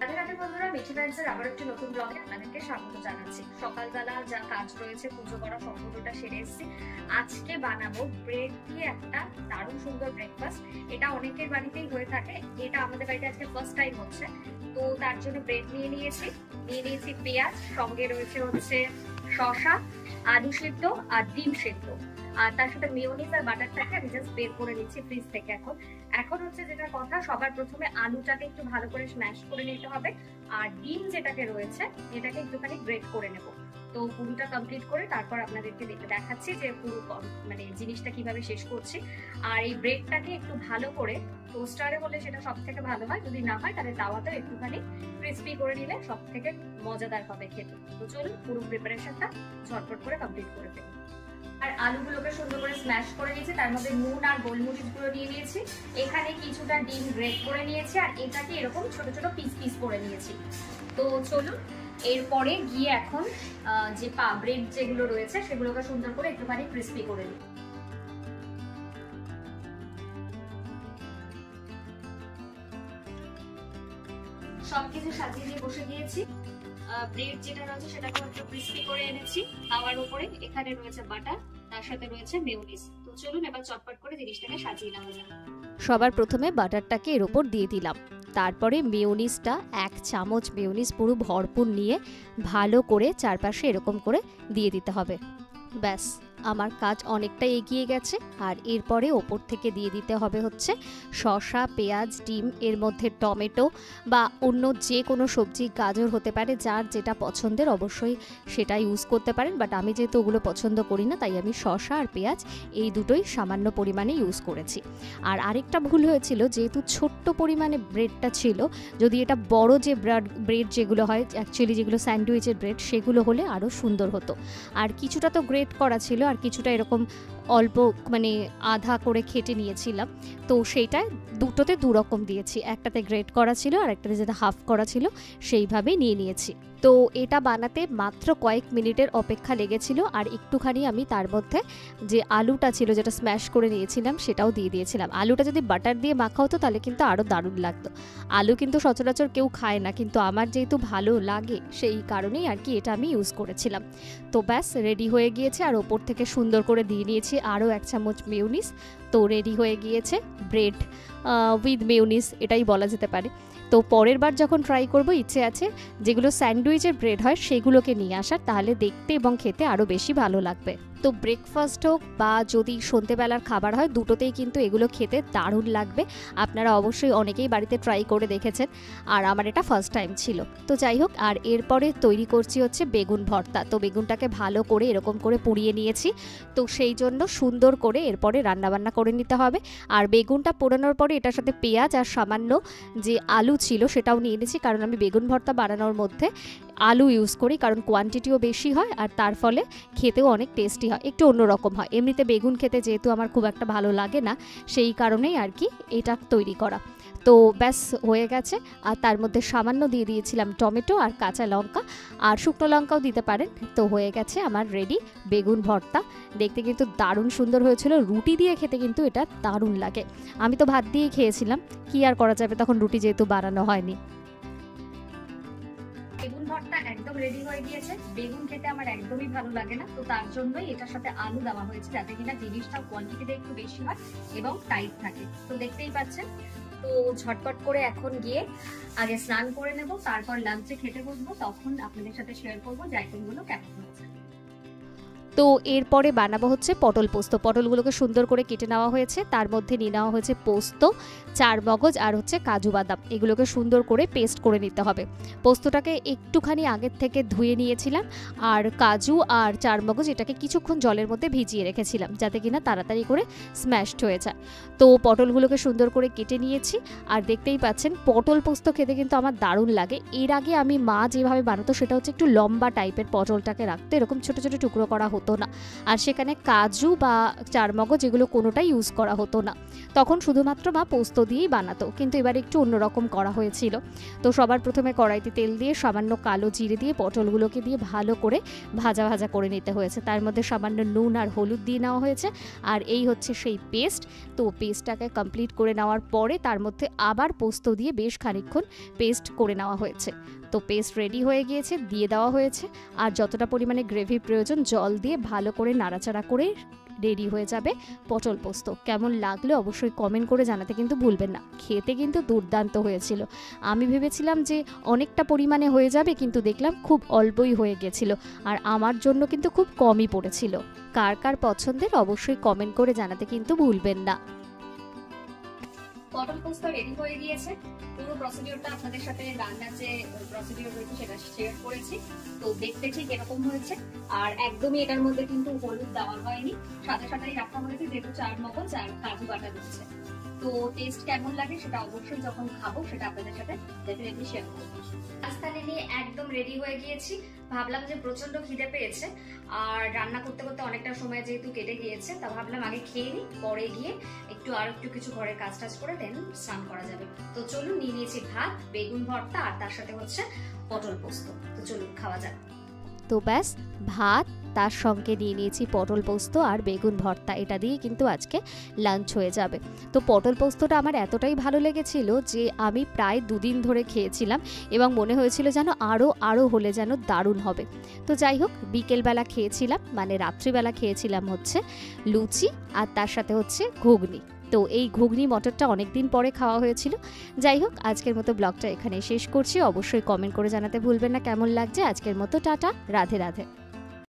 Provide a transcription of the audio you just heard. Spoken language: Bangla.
রাধে রাধে বন্ধুরা, মিঠি ফ্রেন্ডসের আবার একটি নতুন ব্লগে আপনাদেরকে স্বাগত জানাচ্ছি। সকালবেলা যা কাজ রয়েছে পুজো করা সম্পূর্ণটা সেরে এসেছি। আজকে বানাবো ব্রেড দিয়ে একটা দারুণ সুন্দর ব্রেকফাস্ট। এটা অনেকের বাড়িতেই হয়ে থাকে, এটা আমাদের বাড়িতে আজকে ফার্স্ট টাইম হচ্ছে। তো তার জন্য ব্রেড নিয়ে নিয়েছি পেঁয়াজ, সঙ্গে রয়েছে হচ্ছে শসা, আলু সেদ্ধ আর ডিম সেদ্ধ, আর তার সাথে মেয়োনিজ আর বাটারটাকে আমি জাস্ট বের করে নিচ্ছি ফ্রিজ থেকে। এখন হচ্ছে যেটা কথা, সবার প্রথমে আলুটাকে একটু ভালো করে স্ম্যাশ করে নিতে হবে, আর ডিম যেটাকে রয়েছে এটাকে একটুখানি গ্রেট করে নেব। তো পুরোটা কমপ্লিট করে তারপর আপনাদেরকে দেখাচ্ছি যে পুরো মানে জিনিসটা কিভাবে শেষ করছি। আর এই ব্রেডটাকে একটু ভালো করে টোস্টারে হলে সেটা সব থেকে ভালো হয়, যদি না হয় তাহলে তাওয়াতে একটুখানি ক্রিস্পি করে নিলে সব থেকে মজাদার হবে খেতে। তো চলুন পুরো প্রিপারেশনটা ঝটপট করে কমপ্লিট করে ফেলি। আর আলুগুলোকে সুন্দর করে স্ম্যাশ করে নিয়েছি, তার মধ্যে নুন আর গোলমরিচ গুঁড়ো দিয়ে নিয়েছি, এখানে কিছুটা ডিম গ্রেট করে নিয়েছি, আর এটাকে এরকম ছোট ছোট পিস পিস করে নিয়েছি। তো চলুন এরপরে গিয়ে এখন যে ব্রেড যেগুলো রয়েছে সেগুলোকে সুন্দর করে একটুখানি ক্রিস্পি করে নিই। সবকিছু সাজিয়ে দিয়ে বসে গিয়েছি। ব্রেড যেটা রয়েছে সেটাকে একটু ক্রিস্পি করে এনেছি তাওয়ার উপরে। এখানে রয়েছে বাটার, তার সাথে রয়েছে মেয়োনিজ। তো চলুন এবার চটপট করে জিনিসটাকে সাজিয়ে নেওয়া যাক। সবার প্রথমে বাটারটাকে এর উপর দিয়ে দিলাম, তারপরে মেয়োনিজটা 1 চামচ মেয়োনিজ পুরো ভরপুর নিয়ে ভালো করে চারপাশে এরকম করে দিয়ে দিতে হবে। ব্যাস, আমার কাজ অনেকটা এগিয়ে গেছে। আর এরপরে ওপর থেকে দিয়ে দিতে হবে হচ্ছে শসা, পেঁয়াজ, ডিম, এর মধ্যে টমেটো বা অন্য যে কোনো সবজি, গাজর হতে পারে, যার যেটা পছন্দের অবশ্যই সেটা ইউজ করতে পারেন। বাট আমি যেহেতু ওগুলো পছন্দ করি না, তাই আমি শসা আর পেঁয়াজ এই দুটোই সামান্য পরিমাণে ইউজ করেছি। আর আরেকটা ভুল হয়েছিল, যেহেতু ছোট্ট পরিমাণে ব্রেডটা ছিল, যদি এটা বড় যে ব্রেড যেগুলো হয় অ্যাকচুয়ালি যেগুলো স্যান্ডউইচের ব্রেড, সেগুলো হলে আরও সুন্দর হতো। আর কিছুটা তো গ্রেট করা ছিল, আর কিছুটা এরকম অল্প মানে আধা করে খেটে নিয়েছিলাম। তো সেইটায় দুটোতে দুরকম দিয়েছি, একটাতে গ্রেট করা ছিল আর একটাতে যেটা হাফ করা ছিল সেইভাবেই নিয়ে নিয়েছি। তো এটা বানাতে মাত্র কয়েক মিনিটের অপেক্ষা লেগেছিল। আর একটুখানি আমি তার মধ্যে যে আলুটা ছিল যেটা স্ম্যাশ করে নিয়েছিলাম সেটাও দিয়ে দিয়েছিলাম। আলুটা যদি বাটার দিয়ে মাখা হতো তাহলে কিন্তু আরও দারুণ লাগতো। আলু কিন্তু সচরাচর কেউ খায় না, কিন্তু আমার যেহেতু ভালো লাগে সেই কারণেই আর কি এটা আমি ইউজ করেছিলাম। তো ব্যাস রেডি হয়ে গিয়েছে। আর ওপর থেকে সুন্দর করে দিয়ে নিয়েছি আরও 1 চামচ মেয়োনিজ। তো রেডি হয়ে গিয়েছে ব্রেড উইথ মেয়োনিজ, এটাই বলা যেতে পারে। তো পরের বার যখন ট্রাই করব, ইচ্ছে আছে যেগুলো স্যান্ডউইচের ব্রেড হয় সেগুলোকে নিয়ে আসার, তাহলে দেখতে এবং খেতে আরও বেশি ভালো লাগবে। তো ব্রেকফাস্ট হোক বা যদি সন্ধ্যেবেলার খাবার হয়, দুটোতেই কিন্তু এগুলো খেতে দারুণ লাগবে। আপনারা অবশ্যই অনেকেই বাড়িতে ট্রাই করে দেখেছেন, আর আমার এটা ফার্স্ট টাইম ছিল। তো যাই হোক, আর এরপরে তৈরি করছি হচ্ছে বেগুন ভর্তা। তো বেগুনটাকে ভালো করে এরকম করে পুড়িয়ে নিয়েছি, তো সেই জন্য সুন্দর করে এরপরে রান্নাবান্না করে নিতে হবে। আর বেগুনটা পোড়ানোর পরে এটার সাথে পেঁয়াজ আর সামান্য যে আলু ছিল সেটাও নিয়ে নিয়েছি, কারণ আমি বেগুন ভর্তা বানানোর মধ্যে আলু ইউজ করি, কারণ কোয়ান্টিটিও বেশি হয় আর তার ফলে খেতেও অনেক টেস্টি হয়, একটু অন্যরকম হয়। এমনিতে বেগুন খেতে যেহেতু আমার খুব একটা ভালো লাগে না, সেই কারণেই আর কি এটা তৈরি করা। তো ব্যাস হয়ে গেছে। আর তার মধ্যে সামান্য দিয়ে দিয়েছিলাম টমেটো আর কাঁচা লঙ্কা, আর শুকনো লঙ্কাও দিতে পারেন। তো হয়ে গেছে আমার রেডি বেগুন ভর্তা। দেখতে কিন্তু দারুণ সুন্দর হয়েছিল, রুটি দিয়ে খেতে কিন্তু এটা দারুণ লাগে। আমি তো ভাত দিয়েই খেয়েছিলাম, কি আর করা যাবে, তখন রুটি যেহেতু বানানো হয়নি। বেগুন ভর্তা একদম রেডি হয়ে গিয়েছে। বেগুন খেতে আমার একদমই ভালো লাগে না, তো তার জন্যই এটার সাথে আলু দেওয়া হয়েছে, যাতে কিনা জিনিসটা কোয়ান্টিটিতে একটু বেশি হয় এবং টাইট থাকে। তো দেখতেই পাচ্ছেন। তো ঝটপট করে এখন গিয়ে আগে স্নান করে নেব, তারপর লাঞ্চে খেতে বসবো, তখন আপনাদের সাথে শেয়ার করবো যে আইটেমগুলো কেমন হচ্ছে। তো এরপরে বানাবো হচ্ছে পটল পোস্ত। পটলগুলোকে সুন্দর করে কেটে নেওয়া হয়েছে, তার মধ্যে নিয়ে নেওয়া হয়েছে পোস্ত, 4 মগজ আর হচ্ছে কাজু বাদাম। এগুলোকে সুন্দর করে পেস্ট করে নিতে হবে। পোস্তটাকে একটুখানি আগের থেকে ধুয়ে নিয়েছিলাম, আর কাজু আর 4 মগজ এটাকে কিছুক্ষণ জলের মধ্যে ভিজিয়ে রেখেছিলাম, যাতে কিনা তাড়াতাড়ি করে স্ম্যাশড হয়ে যায়। তো পটলগুলোকে সুন্দর করে কেটে নিয়েছি। আর দেখতেই পাচ্ছেন পটল পোস্ত খেতে কিন্তু আমার দারুণ লাগে। এর আগে আমি মা যেভাবে বানাতো সেটা হচ্ছে একটু লম্বা টাইপের পটলটাকে রাখতো, এরকম ছোট ছোট টুকরো করা হতো না, আর সেখানে কাজু বা 4 মগজ এগুলো কোনোটাই ইউজ করা হতো না। তখন শুধুমাত্র মা পোস্ত দিয়েই বানাতো, কিন্তু এবার একটু অন্যরকম করা হয়েছিল। তো সবার প্রথমে কড়াইতে তেল দিয়ে সামান্য কালো জিরে দিয়ে পটলগুলোকে দিয়ে ভালো করে ভাজা ভাজা করে নিতে হয়েছে। তার মধ্যে সামান্য নুন আর হলুদ দিয়ে নেওয়া হয়েছে। আর এই হচ্ছে সেই পেস্ট। তো পেস্টটাকে কমপ্লিট করে নেওয়ার পরে তার মধ্যে আবার পোস্ত দিয়ে বেশ খানিকক্ষণ পেস্ট করে নেওয়া হয়েছে। তো পেস্ট রেডি হয়ে গিয়েছে, দিয়ে দেওয়া হয়েছে। আর যতটা পরিমাণে গ্রেভির প্রয়োজন জল দিয়ে ভালো করে নাড়াচাড়া করে রেডি হয়ে যাবে পটল পোস্ত। কেমন লাগলো অবশ্যই কমেন্ট করে জানাতে কিন্তু ভুলবেন না। খেতে কিন্তু দুর্দান্ত হয়েছিল। আমি ভেবেছিলাম যে অনেকটা পরিমাণে হয়ে যাবে, কিন্তু দেখলাম খুব অল্পই হয়ে গেছিল। আর আমার জন্য কিন্তু খুব কমই পড়েছিল। কার কার পছন্দের অবশ্যই কমেন্ট করে জানাতে কিন্তু ভুলবেন না। পটল পোস্ত রেডি হয়ে গিয়েছে। পুরো প্রসিডিওরটা আপনাদের সাথে রান্নার যে প্রসিডিওর রয়েছে সেটা শেয়ার করেছি। তো দেখতে ঠিক এরকম হয়েছে। আর একদমই এটার মধ্যে কিন্তু হলুদ দেওয়া হয়নি, সাদা সাদাই রাখা হয়েছে, যেহেতু চার মগজ আর কাজু বাটা দিচ্ছে। তো টেস্ট কেমন লাগে সেটা অবশ্যই যখন খাবো সেটা আপনাদের সাথে ডেফিনেটলি শেয়ার করবো। রাজস্থানে নিয়ে একদম রেডি হয়ে গিয়েছি। ভাবলাম যে প্রচন্ড খিদে পেয়েছে আর রান্না করতে করতে অনেকটা সময় যেহেতু কেটে গিয়েছে, তা ভাবলাম আগে খেয়ে নিই, পরে গিয়ে আর একটু কিছু ঘরের কাজ টাজ করে দেন স্নান করা যাবে। তো চলুন, নিয়ে নিয়েছি ভাত, বেগুন ভর্তা আর তার সাথে হচ্ছে পটল পোস্ত। তো চলুন খাওয়া যাক। তো ব্যাস, ভাত তার সঙ্গে নিয়ে নিয়েছি পটল পোস্ত আর বেগুন ভর্তা। এটা দিয়ে কিন্তু আজকে লাঞ্চ হয়ে যাবে। তো পটল পোস্তটা আমার এতটাই ভালো লেগেছিল যে আমি প্রায় 2 দিন ধরে খেয়েছিলাম এবং মনে হয়েছিল যেন আরও হলে যেন দারুণ হবে। তো যাই হোক, বিকেলবেলা খেয়েছিলাম, মানে রাত্রিবেলা খেয়েছিলাম হচ্ছে লুচি আর তার সাথে হচ্ছে ঘুগনি। তো এই ঘুগনি মটরটা অনেকদিন পরে খাওয়া হয়েছিল। যাই হোক, আজকের মতো ব্লগটা এখানে শেষ করছি। অবশ্যই কমেন্ট করে জানাতে ভুলবেন না কেমন লাগছে। আজকের মতো টাটা, রাধে রাধে।